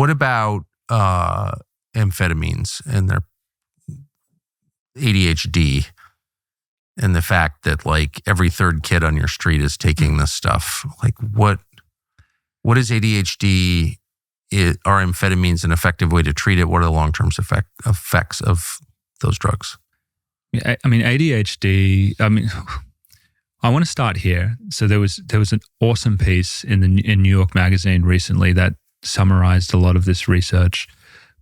What about amphetamines and their ADHD and the fact that like every third kid on your street is taking this stuff? Like what is ADHD? Are amphetamines an effective way to treat it? What are the long-term effects of those drugs? I mean, ADHD, I want to start here. So there was an awesome piece in New York Magazine recently that summarized a lot of this research,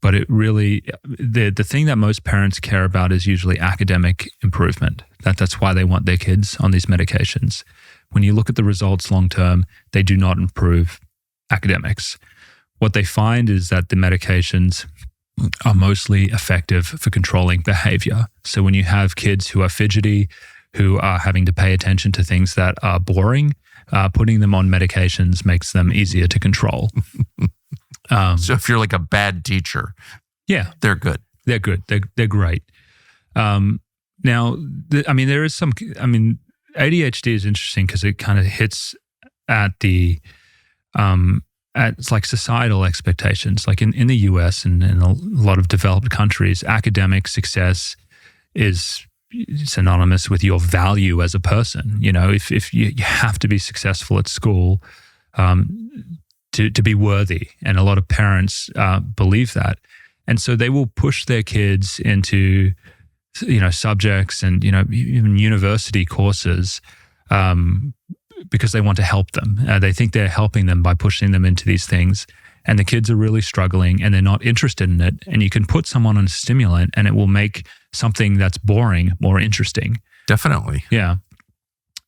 but it really, the thing that most parents care about is usually academic improvement. That's why they want their kids on these medications. When you look at the results long-term, they do not improve academics. What they find is that the medications are mostly effective for controlling behavior. So when you have kids who are fidgety, who are having to pay attention to things that are boring, putting them on medications makes them easier to control. So if you're like a bad teacher, yeah, they're good. They're good. They're great. Now, there is some. ADHD is interesting because it kind of hits at the at like societal expectations. Like in the US and in a lot of developed countries, academic success is synonymous with your value as a person. You know, if you have to be successful at school to be worthy, and a lot of parents believe that, and so they will push their kids into subjects and even university courses because they want to help them. They think they're helping them by pushing them into these things, and the kids are really struggling and they're not interested in it. And you can put someone on a stimulant and it will make something that's boring more interesting. Definitely. Yeah.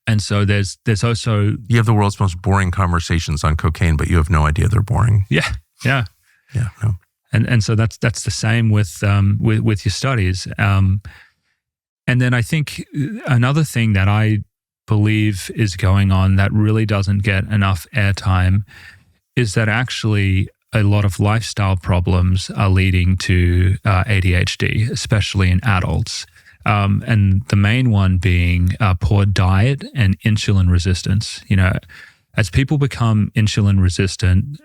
And so there's also... You have the world's most boring conversations on cocaine, but you have no idea they're boring. Yeah. Yeah. Yeah. No. And so that's the same with your studies. And then I think another thing that I believe is going on that really doesn't get enough airtime is that actually a lot of lifestyle problems are leading to ADHD, especially in adults. And the main one being poor diet and insulin resistance. As people become insulin resistant,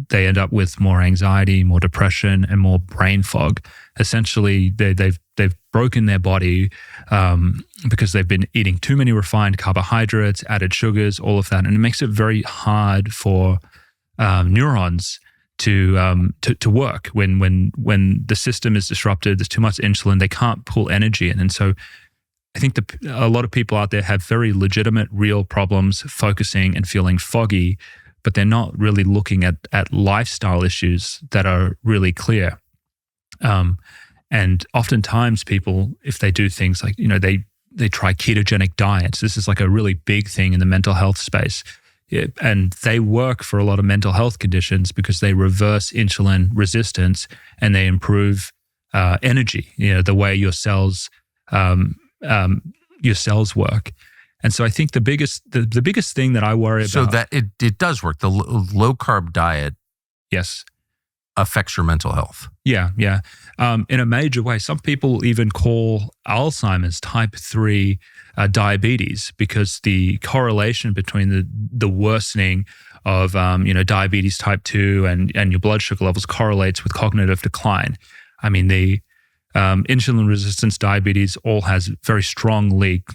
they end up with more anxiety, more depression, and more brain fog. Essentially, they've broken their body because they've been eating too many refined carbohydrates, added sugars, all of that, and it makes it very hard for neurons to work when the system is disrupted. There's too much insulin; they can't pull energy in, and so I think a lot of people out there have very legitimate, real problems focusing and feeling foggy, but they're not really looking at lifestyle issues that are really clear. And oftentimes people, if they do things like, they try ketogenic diets. This is like a really big thing in the mental health space. And they work for a lot of mental health conditions because they reverse insulin resistance and they improve energy, the way your cells work. And so I think the biggest thing that I worry about... So that it does work. The low carb diet, yes, affects your mental health. Yeah. In a major way. Some people even call Alzheimer's type 3 diabetes because the correlation between the worsening of diabetes type 2 and your blood sugar levels correlates with cognitive decline. I mean, the insulin resistance diabetes all has very strong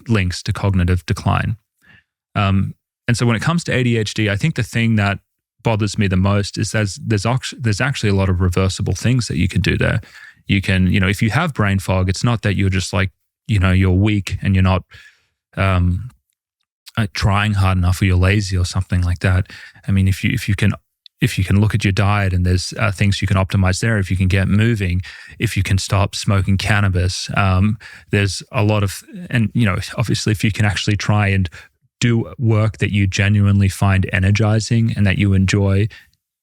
links to cognitive decline. And so when it comes to ADHD, I think the thing that bothers me the most is there's actually a lot of reversible things that you can do there. You can, if you have brain fog, it's not that you're just like, you're weak and you're not trying hard enough or you're lazy or something like that. I mean, if you can look at your diet and there's things you can optimize there, if you can get moving, if you can stop smoking cannabis, there's a lot of, and obviously if you can actually try and do work that you genuinely find energizing and that you enjoy,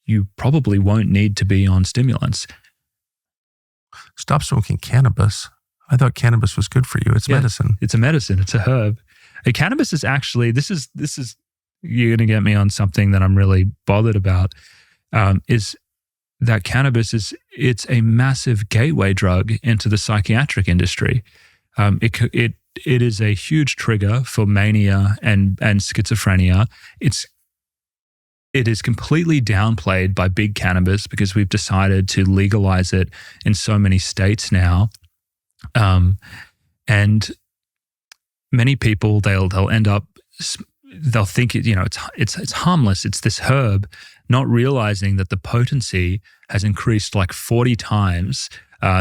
you probably won't need to be on stimulants. Stop smoking cannabis. I thought cannabis was good for you. It's medicine. It's a medicine. It's a herb. And cannabis is actually, this is you're going to get me on something that I'm really bothered about, is that cannabis it's a massive gateway drug into the psychiatric industry. It is a huge trigger for mania and schizophrenia. It's it is completely downplayed by big cannabis because we've decided to legalize it in so many states now. And many people, they'll end up, they'll think it's harmless. It's this herb, not realizing that the potency has increased like 40 times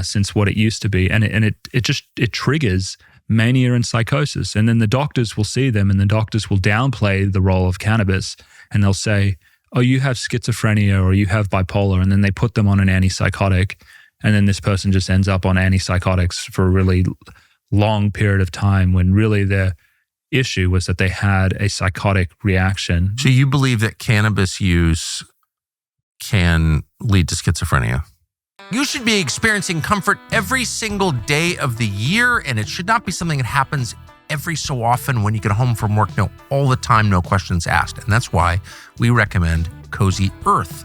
since what it used to be, and it triggers mania and psychosis. And then the doctors will see them, and the doctors will downplay the role of cannabis, and they'll say, "Oh, you have schizophrenia or you have bipolar," and then they put them on an antipsychotic, and then this person just ends up on antipsychotics for a really long period of time when really their issue was that they had a psychotic reaction. So you believe that cannabis use can lead to schizophrenia? You should be experiencing comfort every single day of the year, and it should not be something that happens every so often when you get home from work. No, all the time, no questions asked. And that's why we recommend Cozy Earth.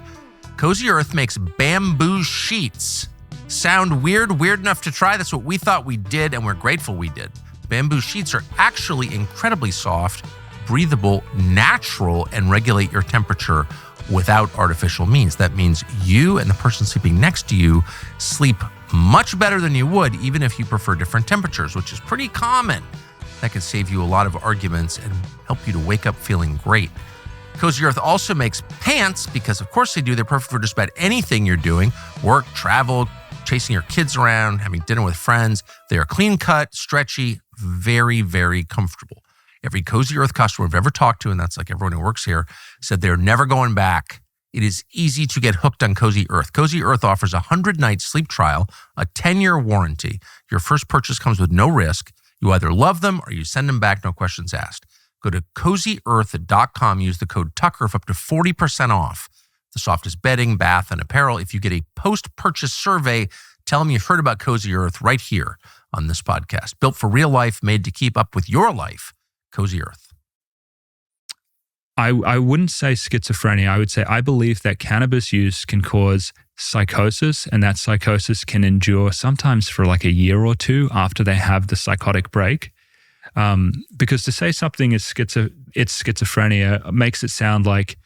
Cozy Earth makes bamboo sheets. Sound weird enough to try? That's what we thought we did, and we're grateful we did. Bamboo sheets are actually incredibly soft, breathable, natural, and regulate your temperature without artificial means. That means you and the person sleeping next to you sleep much better than you would, even if you prefer different temperatures, which is pretty common. That can save you a lot of arguments and help you to wake up feeling great. Cozy Earth also makes pants because, of course, they do. They're perfect for just about anything you're doing: work, travel, chasing your kids around, having dinner with friends. They are clean cut, stretchy, very, very comfortable. Every Cozy Earth customer I've ever talked to, and that's like everyone who works here, said they're never going back. It is easy to get hooked on Cozy Earth. Cozy Earth offers a 100-night sleep trial, a 10-year warranty. Your first purchase comes with no risk. You either love them or you send them back, no questions asked. Go to CozyEarth.com, use the code Tucker for up to 40% off the softest bedding, bath, and apparel. If you get a post-purchase survey, tell them you've heard about Cozy Earth right here on this podcast. Built for real life, made to keep up with your life. Cozy Earth. I wouldn't say schizophrenia. I would say I believe that cannabis use can cause psychosis, and that psychosis can endure sometimes for like a year or two after they have the psychotic break. Because to say something is schizophrenia makes it sound like,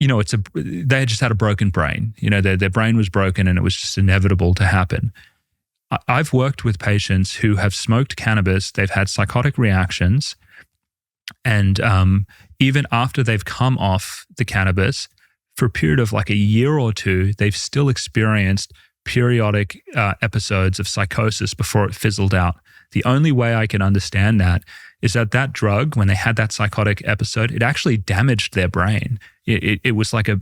they just had a broken brain. Their brain was broken and it was just inevitable to happen. I've worked with patients who have smoked cannabis, they've had psychotic reactions, and even after they've come off the cannabis, for a period of like a year or two, they've still experienced periodic episodes of psychosis before it fizzled out. The only way I can understand that is that drug, when they had that psychotic episode, it actually damaged their brain. It was like a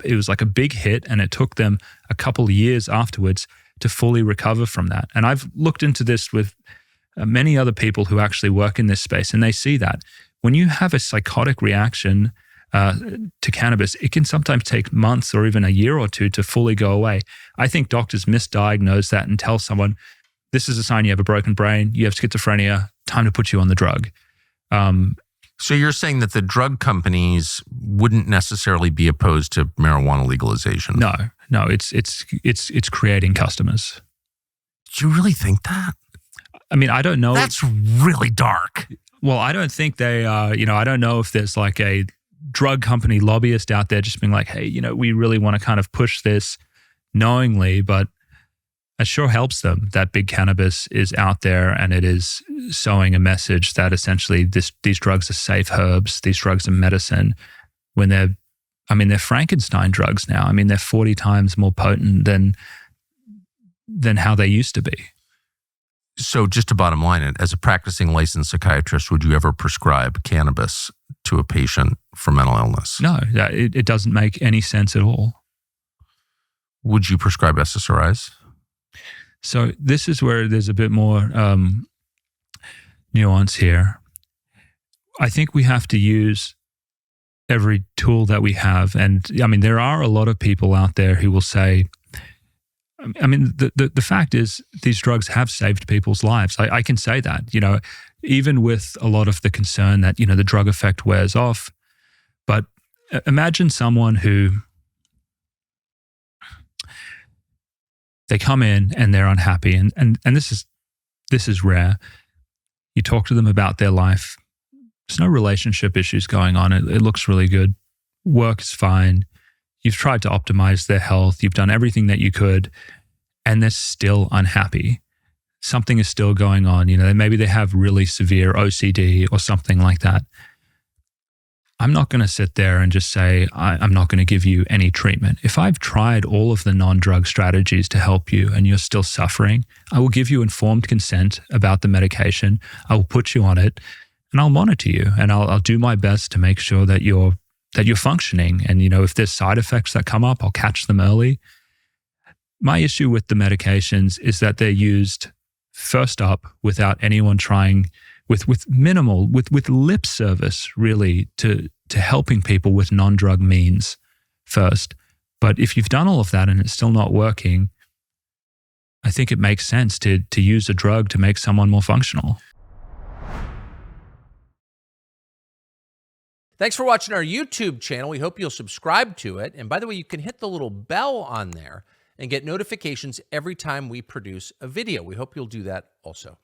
big hit, and it took them a couple of years afterwards to fully recover from that. And I've looked into this with many other people who actually work in this space, and they see that when you have a psychotic reaction to cannabis, it can sometimes take months or even a year or two to fully go away. I think doctors misdiagnose that and tell someone, this is a sign you have a broken brain, you have schizophrenia, time to put you on the drug. So you're saying that the drug companies wouldn't necessarily be opposed to marijuana legalization? No, it's creating customers. Do you really think that? I mean, I don't know. That's really dark. Well, I don't think they I don't know if there's like a drug company lobbyist out there just being like, hey, we really want to kind of push this knowingly, but it sure helps them that big cannabis is out there and it is sowing a message that essentially these drugs are safe herbs, these drugs are medicine, when they're Frankenstein drugs now. I mean, they're 40 times more potent than how they used to be. So just to bottom line it, as a practicing licensed psychiatrist, would you ever prescribe cannabis to a patient for mental illness? No, it doesn't make any sense at all. Would you prescribe SSRIs? So this is where there's a bit more nuance here. I think we have to use every tool that we have. And I mean, there are a lot of people out there who will say, I mean, the fact is these drugs have saved people's lives. I can say that, even with a lot of the concern that, the drug effect wears off. But imagine someone who they come in and they're unhappy. And this is rare. You talk to them about their life. There's no relationship issues going on. It looks really good. works fine. You've tried to optimize their health. You've done everything that you could, and they're still unhappy. Something is still going on. Maybe they have really severe OCD or something like that. I'm not going to sit there and just say, I'm not going to give you any treatment. If I've tried all of the non-drug strategies to help you and you're still suffering, I will give you informed consent about the medication. I will put you on it and I'll monitor you, and I'll do my best to make sure that you're functioning. And, if there's side effects that come up, I'll catch them early. My issue with the medications is that they're used first up without anyone trying with minimal, with lip service, really, to helping people with non-drug means first. But if you've done all of that and it's still not working, I think it makes sense to use a drug to make someone more functional. Thanks for watching our YouTube channel. We hope you'll subscribe to it. And by the way, you can hit the little bell on there and get notifications every time we produce a video. We hope you'll do that also.